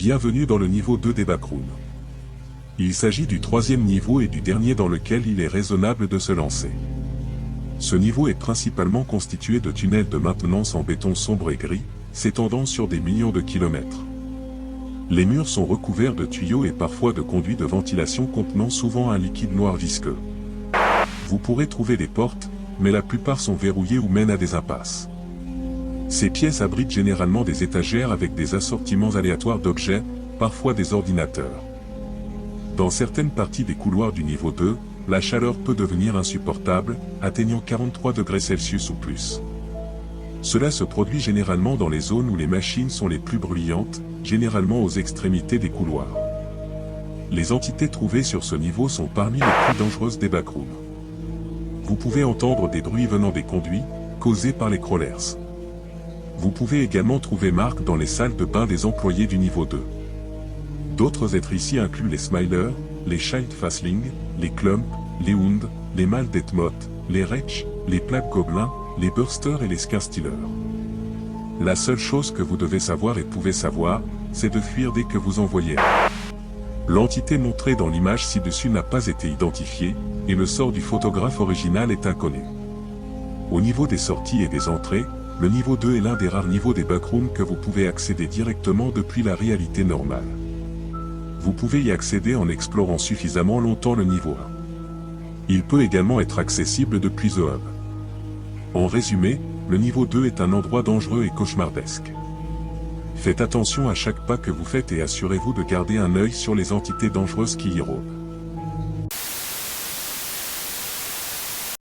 Bienvenue dans le niveau 2 des backrooms. Il s'agit du troisième niveau et du dernier dans lequel il est raisonnable de se lancer. Ce niveau est principalement constitué de tunnels de maintenance en béton sombre et gris, s'étendant sur des millions de kilomètres. Les murs sont recouverts de tuyaux et parfois de conduits de ventilation contenant souvent un liquide noir visqueux. Vous pourrez trouver des portes, mais la plupart sont verrouillées ou mènent à des impasses. Ces pièces abritent généralement des étagères avec des assortiments aléatoires d'objets, parfois des ordinateurs. Dans certaines parties des couloirs du niveau 2, la chaleur peut devenir insupportable, atteignant 43 degrés Celsius ou plus. Cela se produit généralement dans les zones où les machines sont les plus bruyantes, généralement aux extrémités des couloirs. Les entités trouvées sur ce niveau sont parmi les plus dangereuses des backrooms. Vous pouvez entendre des bruits venant des conduits, causés par les crawlers. Vous pouvez également trouver marques dans les salles de bain des employés du niveau 2. D'autres êtres ici incluent les Smilers, les Child Facelings, les Clump, les Hounds, les Mal Deathmoth, les Wretch, les Plague Gobelins, les Bursters et les Scarstealers. La seule chose que vous devez savoir et pouvez savoir, c'est de fuir dès que vous en voyez un. L'entité montrée dans l'image ci-dessus n'a pas été identifiée, et le sort du photographe original est inconnu. Au niveau des sorties et des entrées, le niveau 2 est l'un des rares niveaux des backrooms que vous pouvez accéder directement depuis la réalité normale. Vous pouvez y accéder en explorant suffisamment longtemps le niveau 1. Il peut également être accessible depuis The Hub. En résumé, le niveau 2 est un endroit dangereux et cauchemardesque. Faites attention à chaque pas que vous faites et assurez-vous de garder un œil sur les entités dangereuses qui y rôdent.